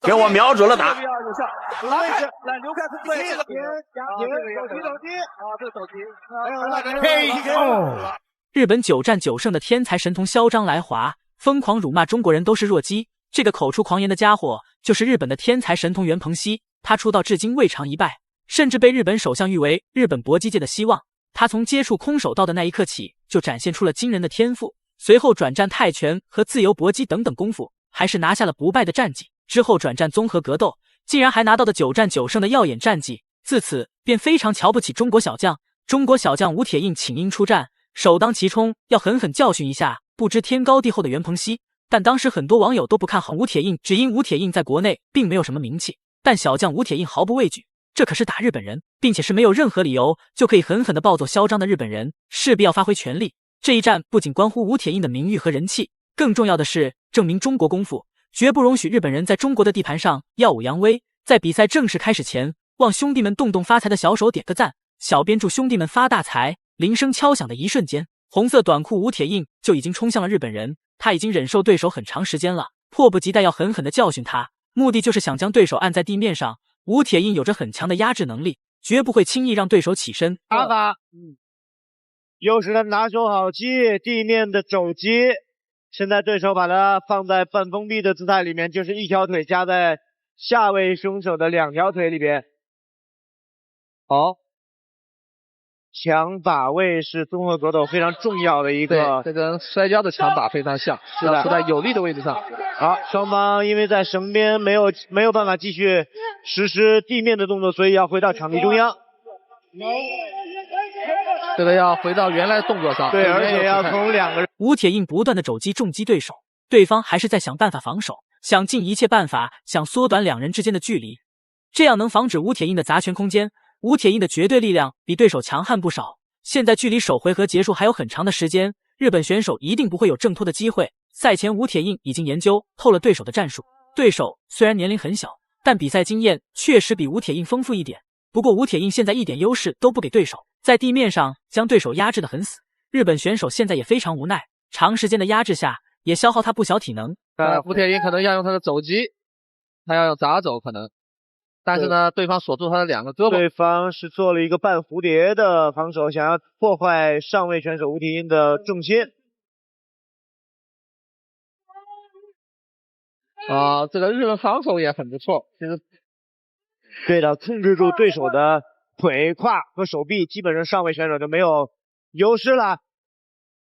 给我瞄准了打。位置，来刘开空位，手机啊，这手机，嘿哦！日本9战9胜的天才神童嚣张来华，疯狂辱骂中国人都是弱鸡。这个口出狂言的家伙，就是日本的天才神童袁鹏熙。他出道至今未尝一败，甚至被日本首相誉为日本搏击界的希望。他从接触空手道的那一刻起，就展现出了惊人的天赋，随后转战泰拳和自由搏击等等功夫，还是拿下了不败的战绩。之后转战综合格斗，竟然还拿到了9战9胜的耀眼战绩。自此便非常瞧不起中国小将。中国小将吴铁印请缨出战，首当其冲要狠狠教训一下不知天高地厚的袁鹏熙。但当时很多网友都不看好吴铁印，只因吴铁印在国内并没有什么名气。但小将吴铁印毫不畏惧，这可是打日本人，并且是没有任何理由就可以狠狠地暴揍嚣张的日本人，势必要发挥全力。这一战不仅关乎吴铁印的名誉和人气，更重要的是证明中国功夫，绝不容许日本人在中国的地盘上耀武扬威。在比赛正式开始前，望兄弟们动动发财的小手点个赞，小编祝兄弟们发大财。铃声敲响的一瞬间，红色短裤吴铁印就已经冲向了日本人。他已经忍受对手很长时间了，迫不及待要狠狠地教训他，目的就是想将对手按在地面上。吴铁印有着很强的压制能力，绝不会轻易让对手起身。打法，又是他拿手好击，地面的肘击。现在对手把他放在半封闭的姿态里面，就是一条腿夹在下位凶手的2条腿里边。好，抢把位是综合格斗非常重要的一个，这跟摔跤的抢把非常像，是的，是在有利的位置上。好，双方因为在绳边没有办法继续实施地面的动作，所以要回到场地中央。这个要回到原来的动作上。对，而且要从2个人。吴铁印不断的肘击重击对手，对方还是在想办法防守，想尽一切办法想缩短2人之间的距离，这样能防止吴铁印的砸拳空间。吴铁印的绝对力量比对手强悍不少，现在距离首回合结束还有很长的时间，日本选手一定不会有挣脱的机会。赛前吴铁印已经研究透了对手的战术，对手虽然年龄很小，但比赛经验确实比吴铁印丰富一点。不过吴铁印现在一点优势都不给对手，在地面上将对手压制得很死。日本选手现在也非常无奈，长时间的压制下也消耗他不小体能。吴铁印可能要用他的肘击，他要用砸肘可能。但是呢，对方锁住他的2个胳膊。对方是做了一个半蝴蝶的防守，想要破坏上位选手吴铁印的重心。这个日本防守也很不错。其实，对的，控制住对手的腿、胯和手臂，基本上上位选手就没有优势了。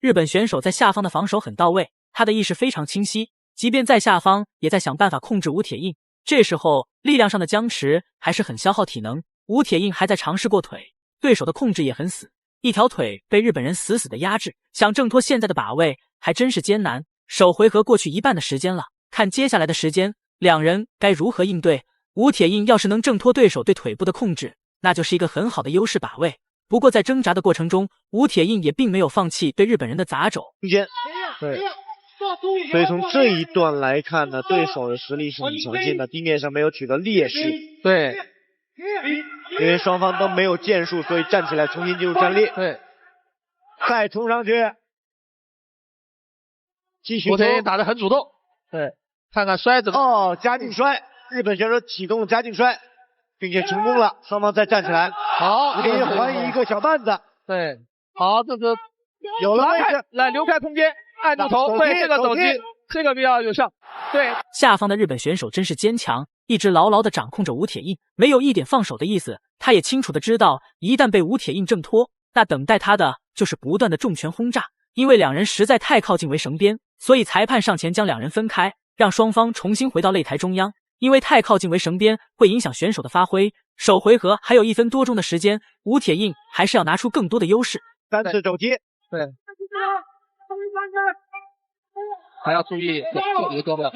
日本选手在下方的防守很到位，他的意识非常清晰，即便在下方也在想办法控制吴铁印。这时候力量上的僵持还是很消耗体能，吴铁印还在尝试过腿，对手的控制也很死，一条腿被日本人死死的压制，想挣脱现在的把位还真是艰难。首回合过去一半的时间了，看接下来的时间2人该如何应对。吴铁印要是能挣脱对手对腿部的控制，那就是一个很好的优势把位。不过在挣扎的过程中，吴铁印也并没有放弃对日本人的砸肘。对，所以从这一段来看呢，对手的实力是很强劲的，地面上没有取得劣势。对，因为双方都没有建树，所以站起来重新进入站立。对，再冲上去，继续。吴铁印打得很主动。对，看看摔怎么。夹颈摔，日本选手启动夹颈摔，并且成功了。双方再站起来。好，吴铁印还以一个小绊子。对，好，这是有了位置，来留开空间。按住头，对，这个手击，这个比较有效。对，下方的日本选手真是坚强，一直牢牢地掌控着吴铁印，没有一点放手的意思。他也清楚地知道，一旦被吴铁印挣脱，那等待他的就是不断的重拳轰炸。因为2人实在太靠近围绳边，所以裁判上前将2人分开，让双方重新回到擂台中央。因为太靠近围绳边会影响选手的发挥。首回合还有1分多钟的时间，吴铁印还是要拿出更多的优势。3次肘击，对。还要注意自己的胳膊，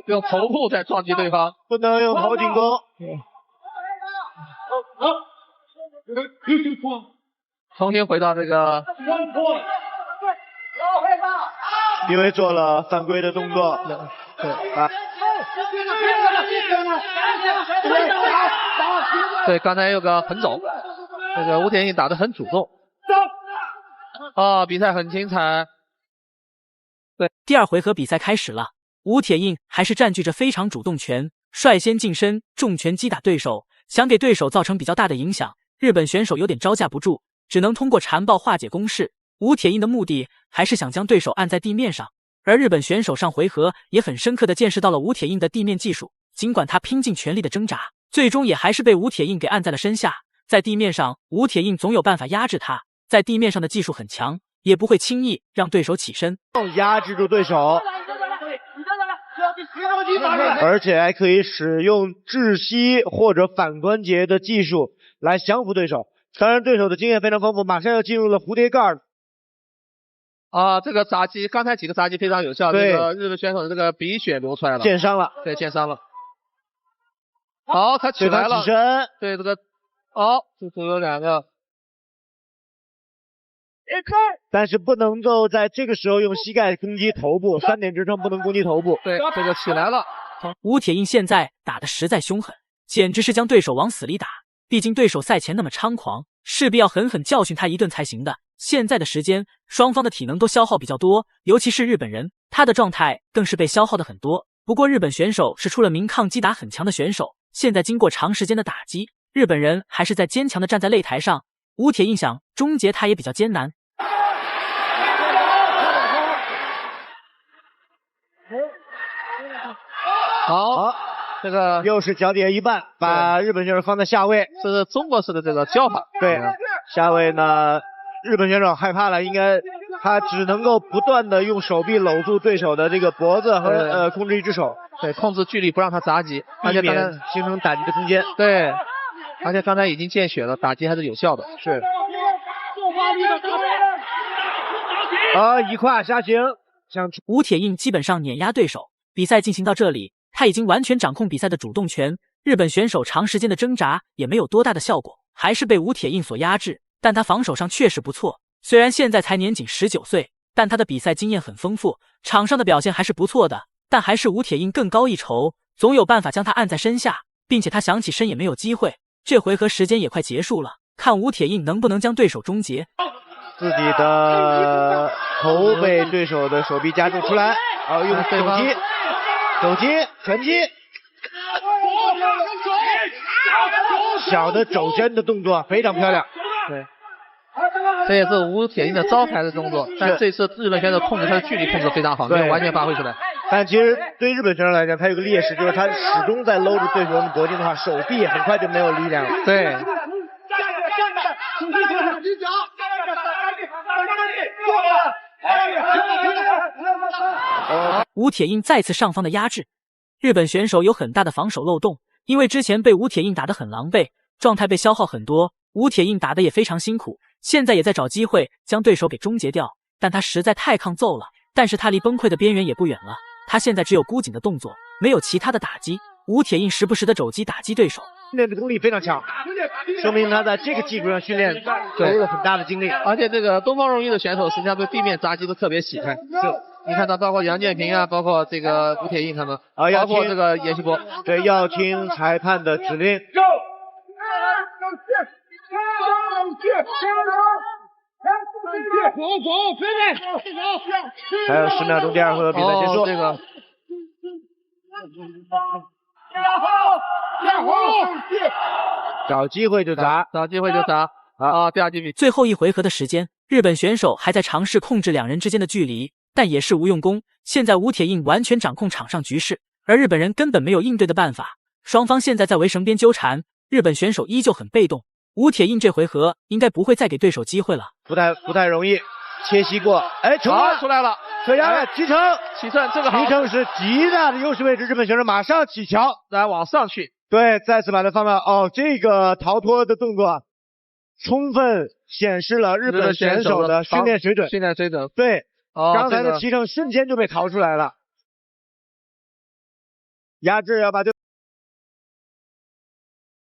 用头部在撞击对方，不能用头进攻。重新回到这个，因为做了犯规的动作。对啊，对，刚才有个横肘，这个吴铁印打得很主动。比赛很精彩。对，第2回合比赛开始了，吴铁印还是占据着非常主动权，率先近身重拳击打对手，想给对手造成比较大的影响。日本选手有点招架不住，只能通过缠抱化解攻势。吴铁印的目的还是想将对手按在地面上，而日本选手上回合也很深刻地见识到了吴铁印的地面技术。尽管他拼尽全力的挣扎，最终也还是被吴铁印给按在了身下。在地面上，吴铁印总有办法压制他，在地面上的技术很强，也不会轻易让对手起身，压制住对手，而且还可以使用窒息或者反关节的技术来降服对手。当然，对手的经验非常丰富，马上要进入了蝴蝶盖了。这个扎击，刚才几个扎击非常有效，这个日本选手的这个鼻血流出来了，见伤了，对，见伤了。好，他起来了，起身，对这个，这有两个，但是不能够在这个时候用膝盖攻击头部，3点支撑不能攻击头部。对，这个起来了。吴铁印现在打得实在凶狠，简直是将对手往死里打。毕竟对手赛前那么猖狂，势必要狠狠教训他一顿才行的。现在的时间，双方的体能都消耗比较多，尤其是日本人，他的状态更是被消耗的很多。不过日本选手是出了名抗击打很强的选手，现在经过长时间的打击，日本人还是在坚强的站在擂台上。吴铁印想终结他也比较艰难。好，这个又是脚底下一绊，把日本选手放在下位，这是中国式的这个教法。对，下位呢，日本选手害怕了，应该他只能够不断的用手臂搂住对手的这个脖子和控制一只手，对，控制距离不让他砸击，而且避免形成打击的空间。对，而且刚才已经见血了，打击还是有效的。是。一胯下行，吴铁印基本上碾压对手。比赛进行到这里，他已经完全掌控比赛的主动权。日本选手长时间的挣扎也没有多大的效果，还是被吴铁印所压制。但他防守上确实不错，虽然现在才年仅19岁，但他的比赛经验很丰富，场上的表现还是不错的。但还是吴铁印更高一筹，总有办法将他按在身下，并且他想起身也没有机会。这回合时间也快结束了，看吴铁印能不能将对手终结。自己的头被对手的手臂夹住出来，用手击、拳击，小的肘针的动作非常漂亮。对，这也是吴铁印的招牌的动作，但这次日本选手控制他的距离控制非常好，没有完全发挥出来。但其实对日本选手来讲，他有个劣势，就是他始终在搂住对手的脖颈的话，手臂很快就没有力量了。对。吴铁印再次上方的压制，日本选手有很大的防守漏洞，因为之前被吴铁印打得很狼狈，状态被消耗很多。吴铁印打得也非常辛苦，现在也在找机会将对手给终结掉，但他实在太抗揍了。但是他离崩溃的边缘也不远了，他现在只有箍紧的动作，没有其他的打击。吴铁印时不时的肘击打击对手，训练的功力非常强，说明他在这个基础上训练投入了很大的精力。而且这个东方荣誉的选手实际上对地面砸击都特别喜欢，你看到包括杨建平啊，包括这个吴铁印他们，包括这个严希波，对，要听裁判的指令。还有10秒钟，第2回合比赛结束。这个。找机会就砸，找机会就砸。第二局比最后一回合的时间，日本选手还在尝试控制两人之间的距离，但也是无用功。现在吴铁印完全掌控场上局势，而日本人根本没有应对的办法。双方现在在围绳边纠缠，日本选手依旧很被动。吴铁印这回合应该不会再给对手机会了，不太容易。切膝过，成功出来了，可压了，起乘，这个好，起乘是极大的优势位置，日本选手马上起桥，来往上去，对，再次把它放到这个逃脱的动作，充分显示了日本选手的训练水准，对，刚才的起乘瞬间就被逃出来了，压制要把对。